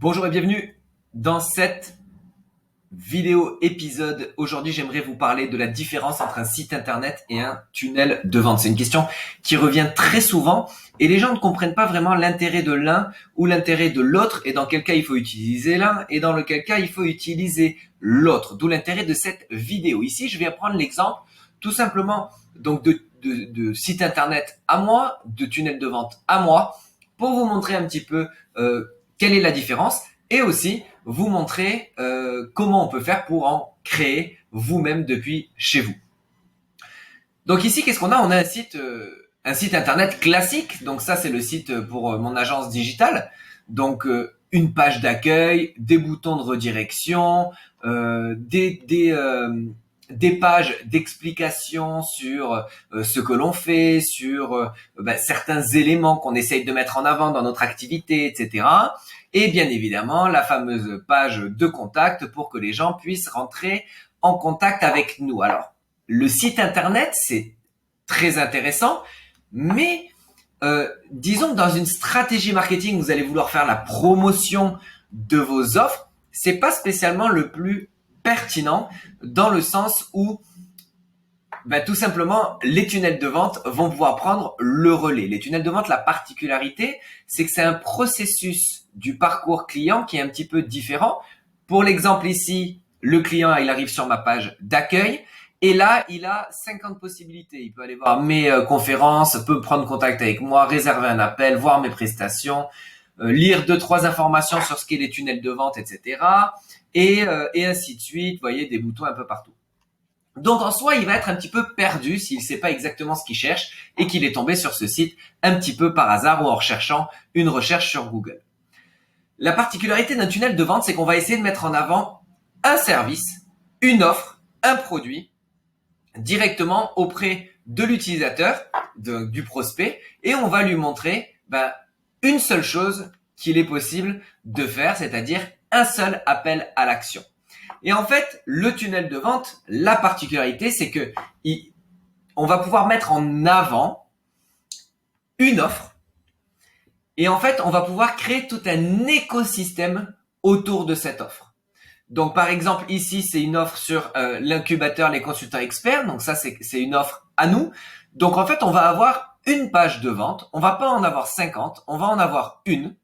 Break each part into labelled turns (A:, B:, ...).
A: Bonjour et bienvenue dans cette vidéo épisode. Aujourd'hui, j'aimerais vous parler de la différence entre un site internet et un tunnel de vente. C'est une question qui revient très souvent et les gens ne comprennent pas vraiment l'intérêt de l'un ou l'intérêt de l'autre et dans quel cas il faut utiliser l'un et dans lequel cas il faut utiliser l'autre. D'où l'intérêt de cette vidéo. Ici, je vais prendre l'exemple tout simplement donc de site internet à moi, de tunnel de vente à moi, pour vous montrer un petit peu quelle est la différence et aussi vous montrer comment on peut faire pour en créer vous-même depuis chez vous. Donc ici, qu'est-ce qu'on a? On a un site internet classique. Donc ça, c'est le site pour mon agence digitale. Donc une page d'accueil, des boutons de redirection, des pages d'explication sur ce que l'on fait, sur certains éléments qu'on essaye de mettre en avant dans notre activité, etc. Et bien évidemment, la fameuse page de contact pour que les gens puissent rentrer en contact avec nous. Alors, le site internet, c'est très intéressant, mais disons que dans une stratégie marketing, vous allez vouloir faire la promotion de vos offres, c'est pas spécialement le plus pertinent dans le sens où tout simplement, les tunnels de vente vont pouvoir prendre le relais. Les tunnels de vente, la particularité, c'est que c'est un processus du parcours client qui est un petit peu différent. Pour l'exemple ici, le client, il arrive sur ma page d'accueil et là, il a 50 possibilités. Il peut aller voir mes conférences, peut prendre contact avec moi, réserver un appel, voir mes prestations, lire 2-3 informations sur ce qu'est les tunnels de vente, etc. Et ainsi de suite. Vous voyez, des boutons un peu partout. Donc en soi, il va être un petit peu perdu s'il ne sait pas exactement ce qu'il cherche et qu'il est tombé sur ce site un petit peu par hasard ou en recherchant une recherche sur Google. La particularité d'un tunnel de vente, c'est qu'on va essayer de mettre en avant un service, une offre, un produit directement auprès de l'utilisateur, du prospect, et on va lui montrer une seule chose qu'il est possible de faire, c'est-à-dire un seul appel à l'action. Et en fait, le tunnel de vente, la particularité, c'est que on va pouvoir mettre en avant une offre et en fait, on va pouvoir créer tout un écosystème autour de cette offre. Donc, par exemple, ici, c'est une offre sur l'incubateur Les Consultants Experts. Donc, ça, c'est une offre à nous. Donc, en fait, on va avoir une page de vente. On va pas en avoir 50, on va en avoir une.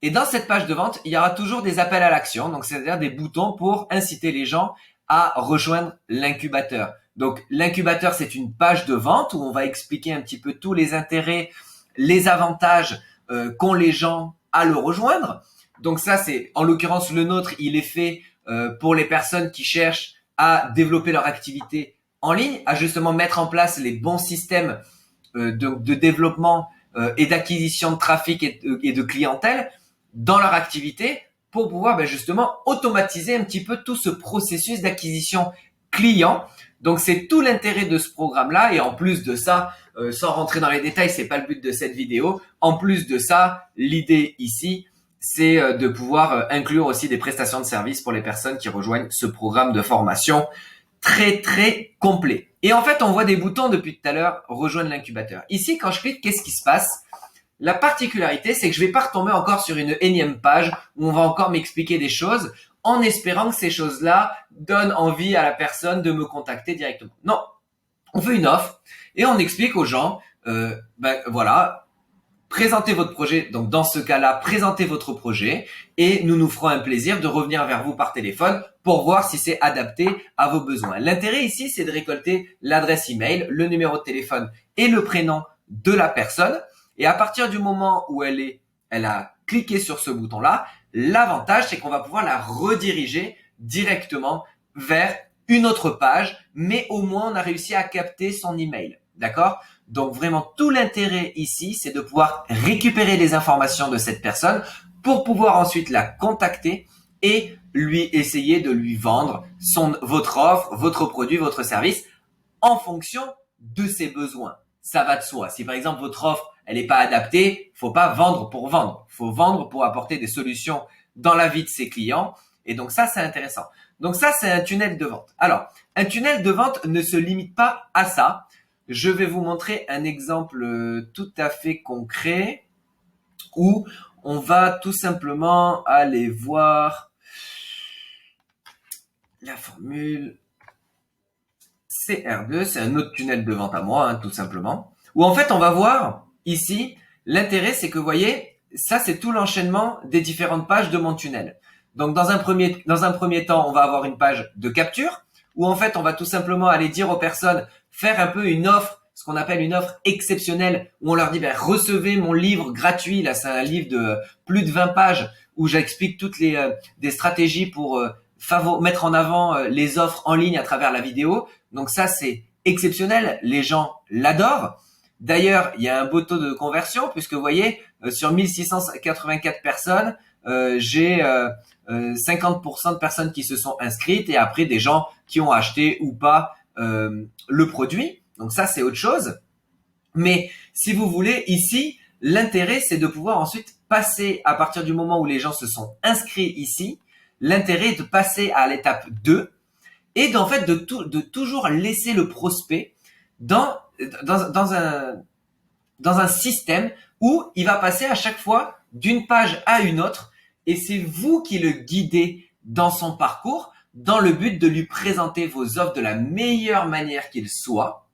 A: Et dans cette page de vente, il y aura toujours des appels à l'action, donc c'est-à-dire des boutons pour inciter les gens à rejoindre l'incubateur. Donc l'incubateur, c'est une page de vente où on va expliquer un petit peu tous les intérêts, les avantages qu'ont les gens à le rejoindre. Donc ça, c'est en l'occurrence le nôtre, il est fait pour les personnes qui cherchent à développer leur activité en ligne, à justement mettre en place les bons systèmes de développement et d'acquisition de trafic et de clientèle dans leur activité pour pouvoir justement automatiser un petit peu tout ce processus d'acquisition client. Donc c'est tout l'intérêt de ce programme-là et en plus de ça, sans rentrer dans les détails, c'est pas le but de cette vidéo. En plus de ça, l'idée ici, c'est de pouvoir inclure aussi des prestations de services pour les personnes qui rejoignent ce programme de formation très très complet. Et en fait, on voit des boutons depuis tout à l'heure, rejoindre l'incubateur. Ici, quand je clique, qu'est-ce qui se passe? La particularité, c'est que je vais pas retomber encore sur une énième page où on va encore m'expliquer des choses en espérant que ces choses-là donnent envie à la personne de me contacter directement. Non, on fait une offre et on explique aux gens, voilà, présentez votre projet. Donc dans ce cas-là, présentez votre projet et nous nous ferons un plaisir de revenir vers vous par téléphone pour voir si c'est adapté à vos besoins. L'intérêt ici, c'est de récolter l'adresse email, le numéro de téléphone et le prénom de la personne. Et à partir du moment où elle a cliqué sur ce bouton-là, l'avantage, c'est qu'on va pouvoir la rediriger directement vers une autre page, mais au moins on a réussi à capter son email. D'accord? Donc vraiment tout l'intérêt ici, c'est de pouvoir récupérer les informations de cette personne pour pouvoir ensuite la contacter et lui essayer de lui vendre votre offre, votre produit, votre service en fonction de ses besoins. Ça va de soi. Si par exemple votre offre elle n'est pas adaptée, faut pas vendre pour vendre. Faut vendre pour apporter des solutions dans la vie de ses clients. Et donc ça, c'est intéressant. Donc ça, c'est un tunnel de vente. Alors, un tunnel de vente ne se limite pas à ça. Je vais vous montrer un exemple tout à fait concret où on va tout simplement aller voir la formule CR2, c'est un autre tunnel de vente à moi, hein, tout simplement. Où en fait, on va voir ici, l'intérêt, c'est que vous voyez, ça, c'est tout l'enchaînement des différentes pages de mon tunnel. Donc, dans un premier temps, on va avoir une page de capture où en fait, on va tout simplement aller dire aux personnes, faire un peu une offre, ce qu'on appelle une offre exceptionnelle, où on leur dit, ben, recevez mon livre gratuit. Là, c'est un livre de plus de 20 pages où j'explique toutes des stratégies pour mettre en avant les offres en ligne à travers la vidéo. Donc ça, c'est exceptionnel. Les gens l'adorent. D'ailleurs, il y a un beau taux de conversion puisque vous voyez, sur 1684 personnes, j'ai 50% de personnes qui se sont inscrites et après des gens qui ont acheté ou pas le produit. Donc ça, c'est autre chose. Mais si vous voulez, ici, l'intérêt, c'est de pouvoir ensuite passer, à partir du moment où les gens se sont inscrits ici, l'intérêt est de passer à l'étape 2 et d'en fait de toujours laisser le prospect dans un système où il va passer à chaque fois d'une page à une autre et c'est vous qui le guidez dans son parcours dans le but de lui présenter vos offres de la meilleure manière qu'il soit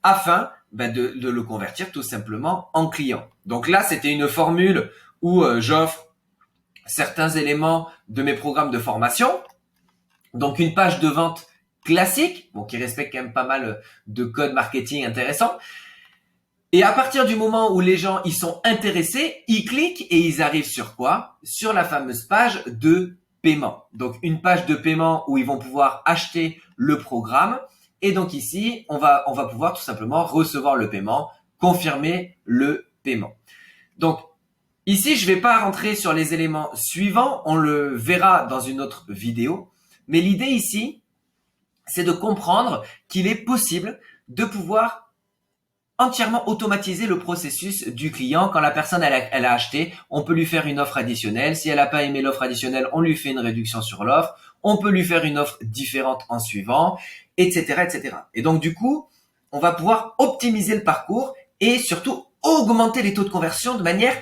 A: afin de le convertir tout simplement en client. Donc là, c'était une formule où j'offre certains éléments de mes programmes de formation. Donc une page de vente classique, bon, qui respecte quand même pas mal de codes marketing intéressants. Et à partir du moment où les gens ils sont intéressés, ils cliquent et ils arrivent sur quoi? Sur la fameuse page de paiement. Donc une page de paiement où ils vont pouvoir acheter le programme. Et donc ici, on va pouvoir tout simplement recevoir le paiement, confirmer le paiement. Donc ici, je ne vais pas rentrer sur les éléments suivants, on le verra dans une autre vidéo. Mais l'idée ici, c'est de comprendre qu'il est possible de pouvoir entièrement automatiser le processus du client. Quand la personne elle a acheté, on peut lui faire une offre additionnelle. Si elle n'a pas aimé l'offre additionnelle, on lui fait une réduction sur l'offre. On peut lui faire une offre différente en suivant, etc., etc. Et donc du coup, on va pouvoir optimiser le parcours et surtout augmenter les taux de conversion de manière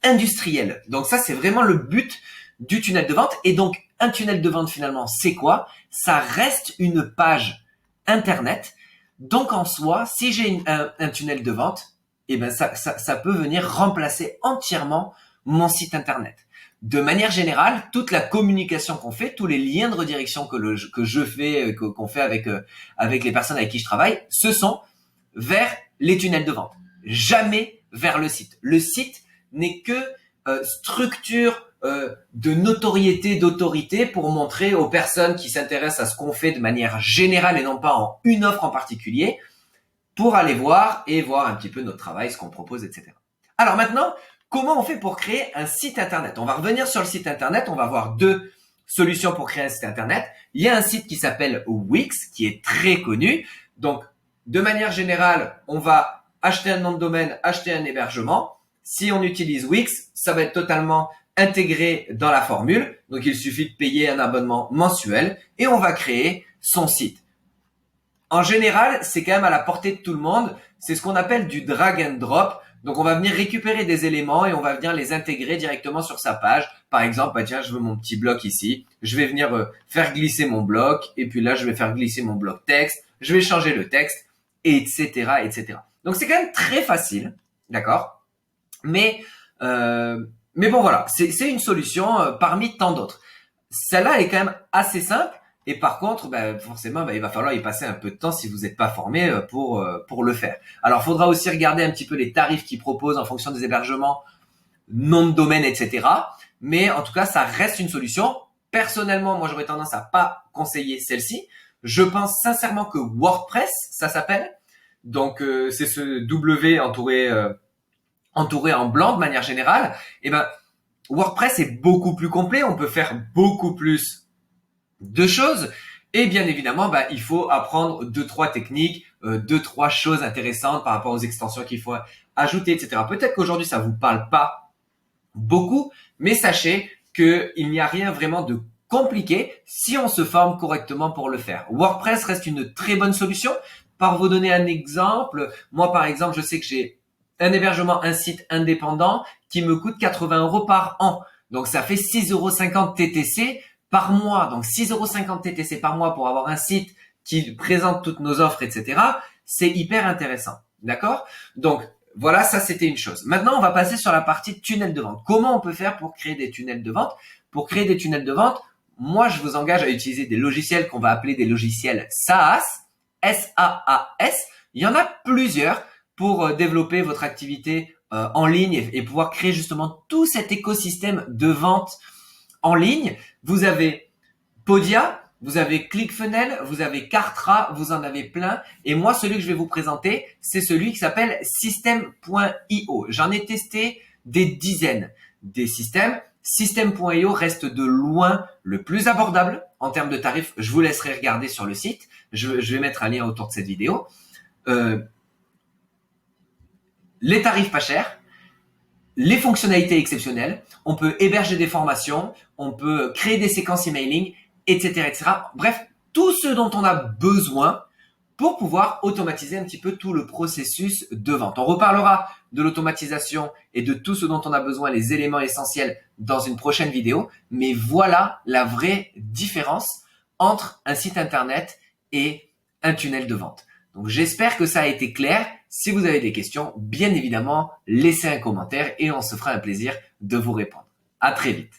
A: industrielle. Donc ça, c'est vraiment le but du tunnel de vente. Et donc, un tunnel de vente, finalement, c'est quoi? Ça reste une page Internet. Donc, en soi, si j'ai un tunnel de vente, eh ben, ça peut venir remplacer entièrement mon site Internet. De manière générale, toute la communication qu'on fait, tous les liens de redirection que je fais, qu'on fait avec les personnes avec qui je travaille, ce sont vers les tunnels de vente. Jamais vers le site. Le site n'est que structure de notoriété, d'autorité pour montrer aux personnes qui s'intéressent à ce qu'on fait de manière générale et non pas en une offre en particulier, pour aller voir et voir un petit peu notre travail, ce qu'on propose, etc. Alors maintenant, comment on fait pour créer un site internet? On va revenir sur le site internet, on va voir deux solutions pour créer un site internet. Il y a un site qui s'appelle Wix, qui est très connu. Donc, de manière générale, on va acheter un nom de domaine, acheter un hébergement. Si on utilise Wix, ça va être totalement intégré dans la formule. Donc, il suffit de payer un abonnement mensuel et on va créer son site. En général, c'est quand même à la portée de tout le monde. C'est ce qu'on appelle du drag and drop. Donc, on va venir récupérer des éléments et on va venir les intégrer directement sur sa page. Par exemple, bah tiens, je veux mon petit bloc ici. Je vais venir faire glisser mon bloc. Et puis là, je vais faire glisser mon bloc texte. Je vais changer le texte, etc., etc. Donc, c'est quand même très facile. D'accord? Mais bon, voilà. C'est une solution parmi tant d'autres. Celle-là, elle est quand même assez simple. Et par contre, forcément, il va falloir y passer un peu de temps si vous n'êtes pas formé pour le faire. Alors, il faudra aussi regarder un petit peu les tarifs qu'ils proposent en fonction des hébergements, nom de domaine, etc. Mais en tout cas, ça reste une solution. Personnellement, moi, j'aurais tendance à pas conseiller celle-ci. Je pense sincèrement que WordPress, ça s'appelle. Donc, c'est ce W entouré en blanc de manière générale. Et WordPress est beaucoup plus complet. On peut faire beaucoup plus de choses et bien évidemment il faut apprendre 2-3 techniques, 2-3 choses intéressantes par rapport aux extensions qu'il faut ajouter, etc. Peut-être qu'aujourd'hui ça vous parle pas beaucoup, mais sachez que il n'y a rien vraiment de compliqué si on se forme correctement pour le faire. WordPress reste une très bonne solution. Pour vous donner un exemple, moi par exemple je sais que j'ai un hébergement, un site indépendant qui me coûte 80 € par an. Donc, ça fait 6,50 € TTC par mois. Donc, 6,50 € TTC par mois pour avoir un site qui présente toutes nos offres, etc. C'est hyper intéressant. D'accord? Donc, voilà, ça, c'était une chose. Maintenant, on va passer sur la partie tunnel de vente. Comment on peut faire pour créer des tunnels de vente? Pour créer des tunnels de vente, moi, je vous engage à utiliser des logiciels qu'on va appeler des logiciels SaaS, S-A-A-S. Il y en a plusieurs pour développer votre activité en ligne et pouvoir créer justement tout cet écosystème de vente en ligne. Vous avez Podia, vous avez ClickFunnels, vous avez Kartra, vous en avez plein. Et moi, celui que je vais vous présenter, c'est celui qui s'appelle System.io. J'en ai testé des dizaines des systèmes. System.io reste de loin le plus abordable en termes de tarifs. Je vous laisserai regarder sur le site. Je vais mettre un lien autour de cette vidéo. Les tarifs pas chers, les fonctionnalités exceptionnelles, on peut héberger des formations, on peut créer des séquences emailing, etc., etc. Bref, tout ce dont on a besoin pour pouvoir automatiser un petit peu tout le processus de vente. On reparlera de l'automatisation et de tout ce dont on a besoin, les éléments essentiels dans une prochaine vidéo. Mais voilà la vraie différence entre un site internet et un tunnel de vente. Donc, j'espère que ça a été clair. Si vous avez des questions, bien évidemment, laissez un commentaire et on se fera un plaisir de vous répondre. À très vite.